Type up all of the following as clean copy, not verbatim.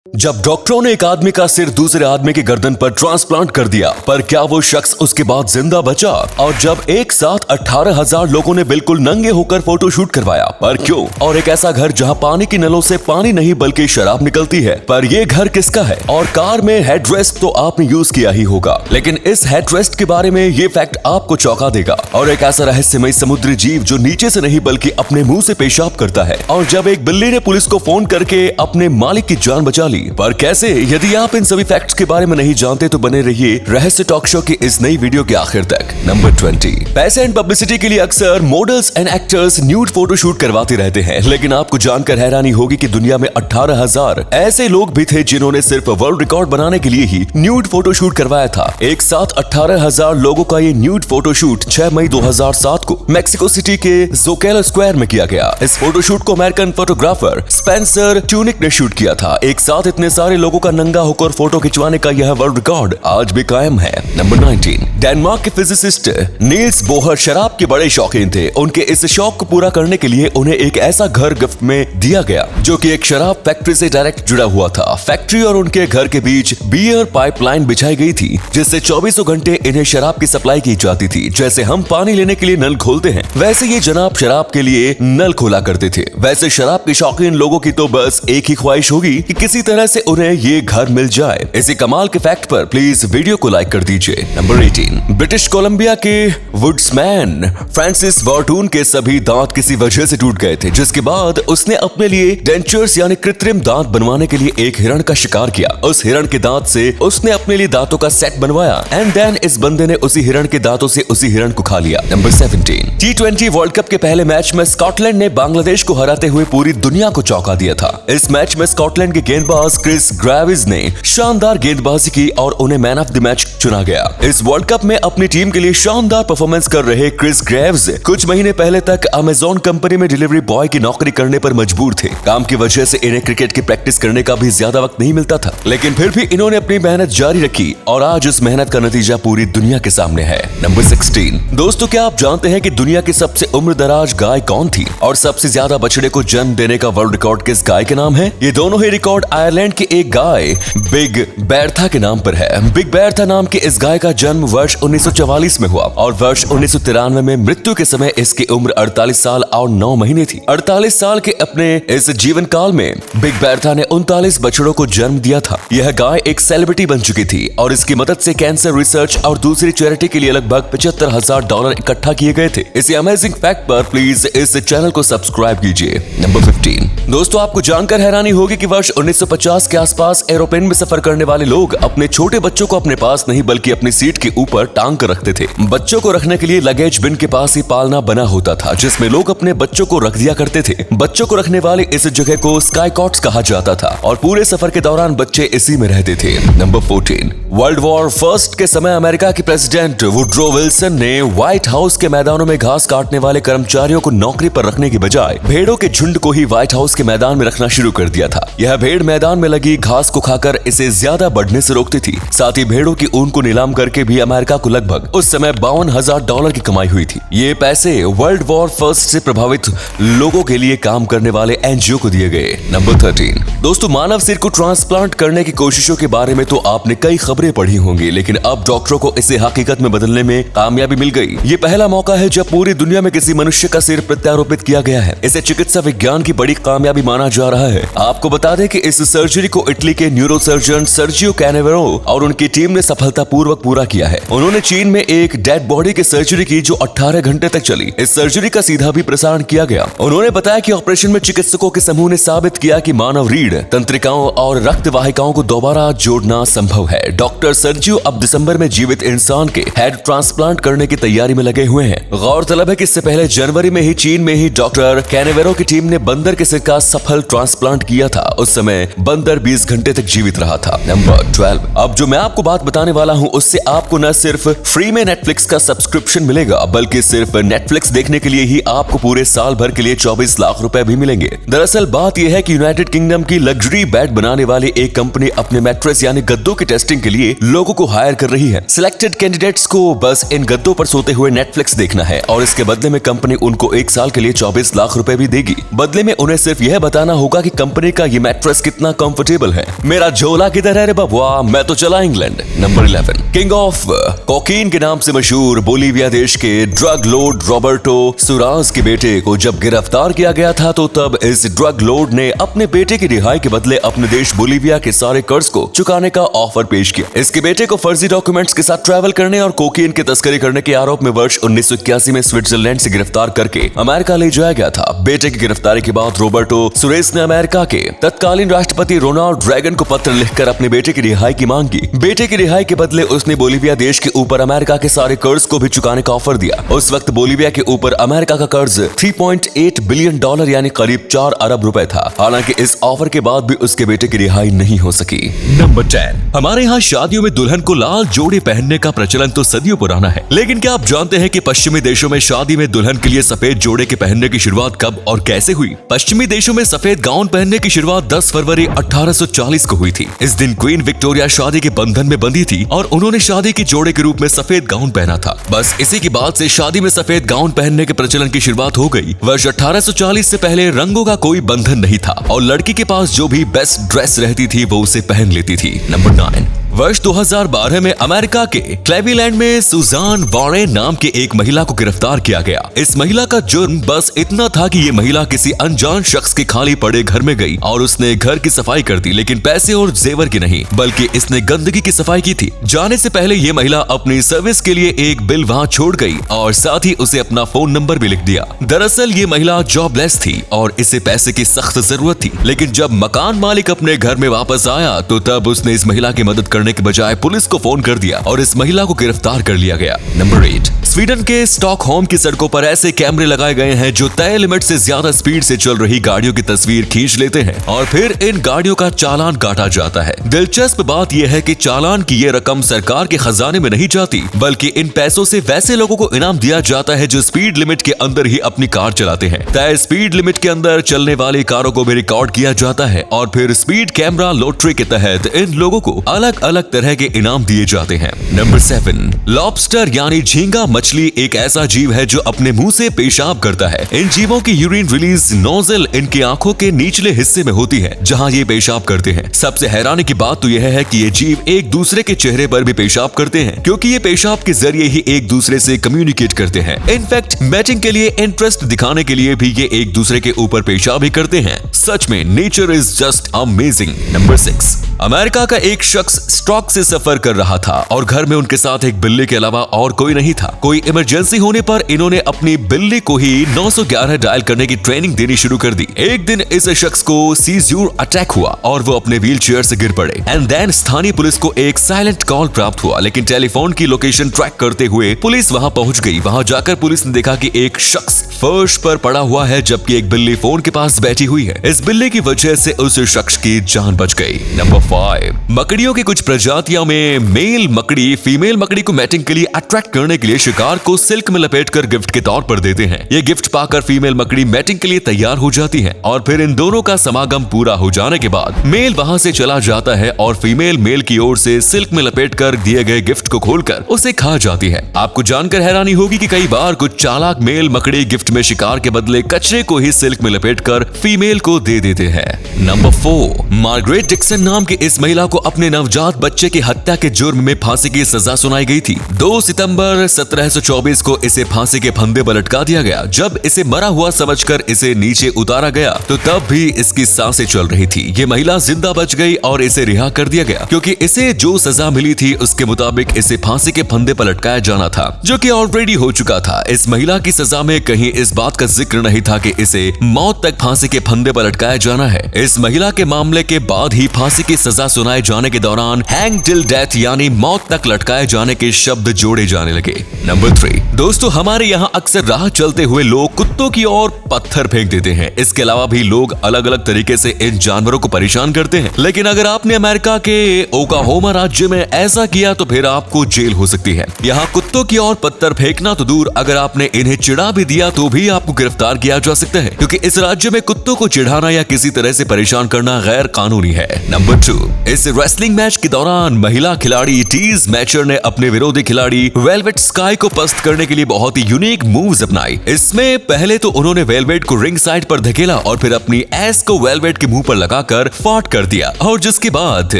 जब डॉक्टरों ने एक आदमी का सिर दूसरे आदमी की गर्दन पर ट्रांसप्लांट कर दिया, पर क्या वो शख्स उसके बाद जिंदा बचा? और जब एक साथ 18,000 लोगों ने बिल्कुल नंगे होकर फोटोशूट करवाया, पर क्यों? और एक ऐसा घर जहां पानी की नलों से पानी नहीं बल्कि शराब निकलती है, पर ये घर किसका है? और कार में हेडरेस्ट तो आपने यूज किया ही होगा, लेकिन इस हेडरेस्ट के बारे में ये फैक्ट आपको चौंका देगा। और एक ऐसा रहस्यमय समुद्री जीव जो नीचे से नहीं बल्कि अपने मुंह से पेशाब करता है, और जब एक बिल्ली ने पुलिस को फोन करके अपने मालिक की जान बचा ली, पर कैसे? यदि आप इन सभी फैक्ट्स के बारे में नहीं जानते तो बने रहिए रहस्य टॉक शो की इस नई वीडियो के आखिर तक। नंबर 20। पैसे एंड पब्लिसिटी के लिए अक्सर models and actors nude photoshoot करवाते रहते हैं, लेकिन आपको जानकर हैरानी होगी कि दुनिया में 18,000 ऐसे लोग भी थे जिन्होंने सिर्फ वर्ल्ड रिकॉर्ड बनाने के लिए ही न्यूड फोटोशूट करवाया था। एक साथ 18,000 लोगों का ये न्यूड फोटोशूट 6 मई 2007 को मैक्सिको सिटी के जोकेलो स्क्वायर में किया गया। इस फोटोशूट को अमेरिकन फोटोग्राफर स्पेंसर ट्यूनिक ने शूट किया था। एक साथ इतने सारे लोगों का नंगा होकर फोटो खिंचवाने का यह वर्ल्ड रिकॉर्ड आज भी कायम है। नंबर 19। डेनमार्क के फिजिसिस्ट नील्स बोहर शराब के बड़े शौकीन थे। उनके इस शौक को पूरा करने के लिए उन्हें एक ऐसा घर गिफ्ट में दिया गया जो कि एक शराब फैक्ट्री से डायरेक्ट जुड़ा हुआ था। फैक्ट्री और उनके घर के बीच बियर पाइपलाइन बिछाई गई थी, जिससे 24 घंटे इन्हें शराब की सप्लाई की जाती थी। जैसे हम पानी लेने के लिए नल खोलते हैं, वैसे ये जनाब शराब के लिए नल खोला करते थे। वैसे शराब के शौकीन लोगों की तो बस एक ही ख्वाहिश होगी कि किसी तरह से उन्हें ये घर मिल जाए। इसी कमाल के फैक्ट पर प्लीज वीडियो को लाइक कर दीजिए। नंबर 18। ब्रिटिश कोलंबिया के वुड्समैन फ्रांसिस वार्टून के सभी दांत किसी वजह से टूट गए थे, जिसके बाद उसने अपने लिए डेंचर्स यानी कृत्रिम दांत बनवाने के लिए एक हिरण का शिकार किया। उस हिरण के दांत से उसने अपने लिए दांतों का सेट बनवाया एंड देन इस बंदे ने उसी हिरण के दांतों से उसी हिरण को खा लिया। नंबर 17। T20 वर्ल्ड कप के पहले मैच में स्कॉटलैंड ने बांग्लादेश को हराते हुए पूरी दुनिया को चौंका दिया था। इस मैच में स्कॉटलैंड के गेंदबाज क्रिस ग्रेविस ने शानदार गेंदबाजी की और उन्हें मैन ऑफ द मैच चुना गया। इस वर्ल्ड कप में अपनी टीम के लिए शानदार परफॉर्मेंस कर रहे क्रिस ग्रेव्स कुछ महीने पहले तक अमेज़न कंपनी में डिलीवरी बॉय की नौकरी करने पर मजबूर थे। काम की वजह से इन्हें क्रिकेट की प्रैक्टिस करने का भी ज्यादा वक्त नहीं मिलता था, लेकिन फिर भी इन्होंने अपनी मेहनत जारी रखी और आज उस मेहनत का नतीजा पूरी दुनिया के सामने है। नंबर 16। दोस्तों, क्या आप जानते हैं कि दुनिया की सबसे उम्रदराज गाय कौन थी और सबसे ज्यादा बछड़े को जन्म देने का वर्ल्ड रिकॉर्ड किस गाय के नाम है? ये दोनों ही रिकॉर्ड आयरलैंड की एक गाय बिग बैरथा के नाम पर है। बिग बैरथा नाम की इस गाय का जन्म वर्ष 1944 में हुआ और वर्ष 1993 में मृत्यु के समय इसकी उम्र 48 साल और 9 महीने थी। 48 साल के अपने इस जीवन काल में बिग बैरथा ने 39 बछड़ों को जन्म दिया था। यह गाय एक सेलिब्रिटी बन चुकी थी और इसकी मदद से कैंसर रिसर्च और दूसरी चैरिटी के लिए लगभग $75,000 इकट्ठा किए गए थे। इसी अमेजिंग फैक्ट पर प्लीज इस चैनल को सब्सक्राइब कीजिए। नंबर 15। दोस्तों, आपको जानकर हैरानी होगी कि वर्ष 1950 के आसपास एरोप्लेन में सफर करने वाले लोग अपने छोटे बच्चों को अपने पास नहीं बल्कि अपनी सीट के ऊपर टांग कर रखते थे। बच्चों को रखने के लिए लगेज बिन के पास ही पालना बना होता था, जिसमें लोग अपने बच्चों को रख दिया करते थे। बच्चों को रखने वाली इस जगह को स्काई कॉट्स कहा जाता था और पूरे सफर के दौरान बच्चे इसी में रहते थे। नंबर 14। वर्ल्ड वॉर फर्स्ट के समय अमेरिका के प्रेसिडेंट वुड्रो विल्सन ने व्हाइट हाउस के मैदानों में घास काटने वाले कर्मचारियों को नौकरी पर रखने की बजाय भेड़ों के झुंड को ही व्हाइट हाउस के मैदान में रखना शुरू कर दिया था। यह भेड़ मैदान में लगी घास को खाकर इसे ज्यादा बढ़ने से रोकती थी। साथ ही भेड़ों की ऊन को नीलाम करके भी अमेरिका को लगभग उस समय $52,000 की कमाई हुई थी। ये पैसे वर्ल्ड वॉर फर्स्ट से प्रभावित लोगों के लिए काम करने वाले एनजीओ को दिए गए। नंबर 13। दोस्तों, मानव सिर को ट्रांसप्लांट करने की कोशिशों के बारे में तो आपने कई खबरें पढ़ी होंगी, लेकिन अब डॉक्टरों को इसे हकीकत में बदलने में कामयाबी मिल गई। ये पहला मौका है जब पूरी दुनिया में किसी मनुष्य का सिर प्रत्यारोपित किया गया है। इसे चिकित्सा विज्ञान की बड़ी कामयाबी माना जा रहा है। आपको बता दें कि इस सर्जरी को इटली के न्यूरोसर्जन सर्जियो कैनेवेरो और उनकी टीम ने सफलतापूर्वक पूरा किया है। उन्होंने चीन में एक डेड बॉडी की सर्जरी की जो 18 घंटे तक चली। इस सर्जरी का सीधा भी प्रसारण किया गया। उन्होंने बताया कि ऑपरेशन में चिकित्सकों के समूह ने साबित किया कि मानव रीढ़, तंत्रिकाओं और रक्त वाहिकाओं को दोबारा जोड़ना संभव है। डॉक्टर सर्जियो अब दिसंबर में जीवित इंसान के हेड ट्रांसप्लांट करने की तैयारी में लगे हुए हैं। गौरतलब है कि इससे पहले जनवरी में ही चीन में ही डॉक्टर कैनेवेरो की टीम ने बंदर के सिर का सफल ट्रांसप्लांट किया था। उस समय बंदर 20 घंटे तक जीवित रहा था। नंबर 12। अब जो मैं आपको बात बताने वाला हूं उससे आपको न सिर्फ फ्री में नेटफ्लिक्स का सब्सक्रिप्शन मिलेगा, बल्कि सिर्फ नेटफ्लिक्स देखने के लिए ही आपको पूरे साल भर के लिए 24 लाख रुपए भी मिलेंगे। दरअसल बात यह है कि यूनाइटेड किंगडम की लग्जरी बेड बनाने वाली एक कंपनी अपने मैट्रेस यानी गद्दों की टेस्टिंग के लिए लोगों को हायर कर रही है। सिलेक्टेड कैंडिडेट्स को बस इन गद्दों पर सोते हुए नेटफ्लिक्स देखना है और इसके बदले में कंपनी उनको 1 साल के लिए 24 लाख रुपए भी देगी। बदले में उन्हें सिर्फ यह बताना होगा कि कंपनी का ये मैट्रेस कितना कितना कंफर्टेबल है। मेरा झोला किधर है रे बबुआ, मैं तो चला England. Number 11, king of cocaine के नाम से मशहूर बोलीविया देश के ड्रग लॉर्ड रॉबर्टो सुराज के बेटे को जब गिरफ्तार किया गया था तो तब इस ड्रग लॉर्ड ने अपने बेटे की रिहाई के बदले अपने देश बोलीविया के सारे कर्ज को चुकाने का ऑफर पेश किया। इसके बेटे को फर्जी डॉक्यूमेंट्स के साथ ट्रैवल करने और कोकीन की तस्करी करने के आरोप में वर्ष 1981 में स्विट्जरलैंड से गिरफ्तार करके अमेरिका ले जाया गया था। बेटे की गिरफ्तारी के बाद रॉबर्टो सुरेश ने अमेरिका के तत्कालीन राष्ट्रपति रोनाल्ड रेगन को पत्र लिखकर अपने बेटे की रिहाई की मांग की। बेटे की रिहाई के बदले उसने बोलीविया देश के ऊपर अमेरिका के सारे कर्ज को भी चुकाने का ऑफर दिया। उस वक्त बोलीविया के ऊपर अमेरिका का कर्ज $3.8 बिलियन यानी करीब 4 अरब रुपए था। हालांकि इस ऑफर के बाद भी उसके बेटे की रिहाई नहीं हो सकी। नंबर 10, हमारे यहाँ शादियों में दुल्हन को लाल जोड़े पहनने का प्रचलन तो सदियों पुराना है, लेकिन क्या आप जानते हैं कि पश्चिमी देशों में शादी में दुल्हन के लिए सफेद जोड़े के पहनने की शुरुआत कब और कैसे हुई? पश्चिमी देशों में सफेद गाउन पहनने की शुरुआत 10 फरवरी 1840 को हुई थी। इस दिन क्वीन विक्टोरिया शादी के बंधन में बंधी थी और उन्होंने शादी के जोड़े के रूप में सफेद गाउन पहना था। बस इसी के बाद से शादी में सफेद गाउन पहनने के प्रचलन की शुरुआत हो गई। वर्ष 1840 से पहले रंगों का कोई बंधन नहीं था और लड़की के पास जो भी बेस्ट ड्रेस रहती थी वो उसे पहन लेती थी। नंबर 9, वर्ष 2012 में अमेरिका के क्लेवीलैंड में सुजान वॉरेन नाम के एक महिला को गिरफ्तार किया गया। इस महिला का जुर्म बस इतना था कि ये महिला किसी अनजान शख्स के खाली पड़े घर में गई और उसने घर की सफाई कर दी, लेकिन पैसे और जेवर की नहीं बल्कि इसने गंदगी की सफाई की थी। जाने से पहले ये महिला अपनी सर्विस के लिए एक बिल वहाँ छोड़ गई और साथ ही उसे अपना फोन नंबर भी लिख दिया। दरअसल ये महिला जॉबलेस थी और इसे पैसे की सख्त जरूरत थी, लेकिन जब मकान मालिक अपने घर में वापस आया तो तब उसने इस महिला की मदद करने के बजाय पुलिस को फोन कर दिया और इस महिला को गिरफ्तार कर लिया गया। नंबर 8, स्वीडन के स्टॉकहोम की सड़कों पर ऐसे कैमरे लगाए गए हैं जो तय लिमिट से ज्यादा स्पीड से चल रही गाड़ियों की तस्वीर खींच लेते हैं और फिर इन गाड़ियों का चालान काटा जाता है। दिलचस्प बात यह है कि चालान की ये रकम सरकार के खजाने में नहीं जाती बल्कि इन पैसों से वैसे लोगों को इनाम दिया जाता है जो स्पीड लिमिट के अंदर ही अपनी कार चलाते हैं। तय स्पीड लिमिट के अंदर चलने वाली कारों को भी रिकॉर्ड किया जाता है और फिर स्पीड कैमरा लॉटरी के तहत इन लोगों को अलग अलग तरह के इनाम दिए जाते हैं। नंबर 7, लॉबस्टर यानी झींगा मछली एक ऐसा जीव है जो अपने मुंह से पेशाब करता है। इन जीवों की यूरिन रिलीज नोजल इनकी आंखों के निचले हिस्से में होती है जहां ये पेशाब करते हैं। सबसे हैरानी की बात तो यह है कि ये जीव एक दूसरे के चेहरे पर भी पेशाब करते हैं क्योंकि ये पेशाब के जरिए ही एक दूसरे से कम्युनिकेट करते हैं। इनफैक्ट मैटिंग के लिए इंटरेस्ट दिखाने के लिए भी ये एक दूसरे के ऊपर पेशाब ही करते हैं। सच में nature is just amazing. Number 6, America का एक शख्स स्ट्रोक से सफर कर रहा था और घर में उनके साथ एक बिल्ली के अलावा और कोई नहीं था। कोई इमरजेंसी होने पर इन्होंने अपनी बिल्ली को ही 911 डायल करने की ट्रेनिंग देनी शुरू कर दी। एक दिन इस शख्स को सीज्यूर अटैक हुआ और वो अपने व्हील चेयर से गिर पड़े। एंड देन स्थानीय पुलिस को एक साइलेंट कॉल प्राप्त हुआ, लेकिन टेलीफोन की लोकेशन ट्रैक करते हुए पुलिस वहां पहुंच गई। वहां जाकर पुलिस ने देखा कि एक शख्स फर्श पर पड़ा हुआ है जबकि एक बिल्ली फोन के पास बैठी हुई है। इस बिल्ली की वजह से उस शख्स की जान बच गई। नंबर 5, मकड़ियों की कुछ प्रजातियों में मेल मकड़ी फीमेल मकड़ी को मैटिंग के लिए अट्रैक्ट करने के लिए शिकार को सिल्क में लपेटकर गिफ्ट के तौर पर देते हैं। ये गिफ्ट पाकर फीमेल मकड़ी मैटिंग के लिए तैयार हो जाती है और फिर इन दोनों का समागम पूरा हो जाने के बाद मेल वहां से चला जाता है और फीमेल मेल की ओर से सिल्क में लपेटकर दिए गए गिफ्ट को खोलकर उसे खा जाती है। आपको जानकर हैरानी होगी कि कई बार कुछ चालाक मेल मकड़ी गिफ्ट में शिकार के बदले कचरे को ही सिल्क में लपेटकर फीमेल को दे देते हैं। नंबर 4, मार्गरेट डिक्सन नाम की इस महिला को अपने नवजात बच्चे की हत्या के जुर्म में फांसी की सजा सुनाई गई थी। 2 सितंबर 1724 को इसे फांसी के फंदे पर लटका दिया गया। जब इसे मरा हुआ समझकर इसे नीचे उतारा गया तो तब भी इसकी सांसें चल रही थी। ये महिला जिंदा बच गई और इसे रिहा कर दिया गया क्योंकि इसे जो सजा मिली थी उसके मुताबिक इसे फांसी के फंदे पर लटकाया जाना था जो कि ऑलरेडी हो चुका था। इस महिला की सजा में कहीं इस बात का जिक्र नहीं था कि इसे मौत तक फांसी के फंदे पर लटकाया जाना है। इस महिला के मामले के बाद ही फांसी की सजा सुनाए जाने के दौरान हैंग टिल डेथ यानी मौत तक लटकाए जाने के शब्द जोड़े जाने लगे। नंबर 3, दोस्तों हमारे यहाँ अक्सर राह चलते हुए लोग कुत्तों की ओर पत्थर फेंक देते हैं। इसके अलावा भी लोग अलग अलग तरीके से इन जानवरों को परेशान करते हैं, लेकिन अगर आपने अमेरिका के ओक्लाहोमा राज्य में ऐसा किया तो फिर आपको जेल हो सकती है। यहाँ कुत्तों की ओर पत्थर फेंकना तो दूर, अगर आपने इन्हें चिढ़ा भी दिया तो भी आपको गिरफ्तार किया जा सकता है क्योंकि इस राज्य में कुत्तों को चिढ़ाना या किसी तरह से परेशान करना गैर कानूनी है। नंबर 2। इस रेसलिंग मैच के दौरान महिला खिलाड़ी टीज मैचर ने अपने विरोधी खिलाड़ी वेलवेट स्काई को पस्त करने के लिए बहुत ही यूनिक मूव्स अपनाई। इसमें पहले तो उन्होंने वेलवेट को रिंग साइड पर धकेला और फिर अपनी एस को वेलवेट के मुंह पर लगाकर फाट कर दिया और जिसके बाद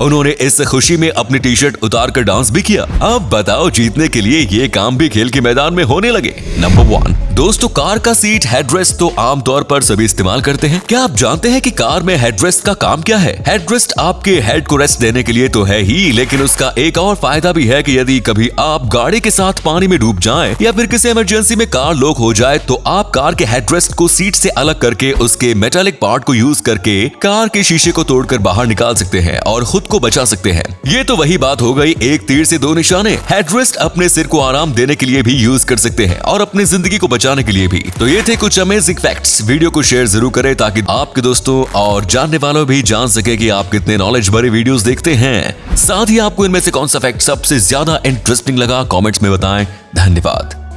उन्होंने इस खुशी में अपनी टी शर्ट उतार कर डांस भी किया। अब बताओ जीतने के लिए ये काम भी खेल के मैदान में होने लगे। नंबर 1 दोस्तों, कार का सीट हेडरेस्ट तो आमतौर पर सभी इस्तेमाल करते हैं। क्या आप जानते हैं कि कार में हेडरेस्ट का काम क्या है? हेडरेस्ट आपके हेड को रेस्ट देने के लिए तो है ही, लेकिन उसका एक और फायदा भी है कि यदि कभी आप गाड़ी के साथ पानी में डूब जाएं या फिर किसी इमरजेंसी में कार लॉक हो जाए तो आप कार के हेडरेस्ट को सीट से अलग करके उसके मेटालिक पार्ट को यूज करके कार के शीशे को तोड़कर बाहर निकाल सकते हैं और खुद को बचा सकते हैं। ये तो वही बात हो गई, एक तीर से 2 निशाने। हेडरेस्ट अपने सिर को आराम देने के लिए भी यूज कर सकते हैं और अपनी जिंदगी को बचाने के लिए भी। तो ये थे कुछ अमेजिंग फैक्ट्स। वीडियो को शेयर जरूर करें ताकि आपके दोस्तों और जानने वालों भी जान सके कि आप कितने नॉलेज भरे वीडियोस देखते हैं। साथ ही आपको इनमें से कौन सा फैक्ट सबसे ज्यादा इंटरेस्टिंग लगा कमेंट्स में बताएं। धन्यवाद।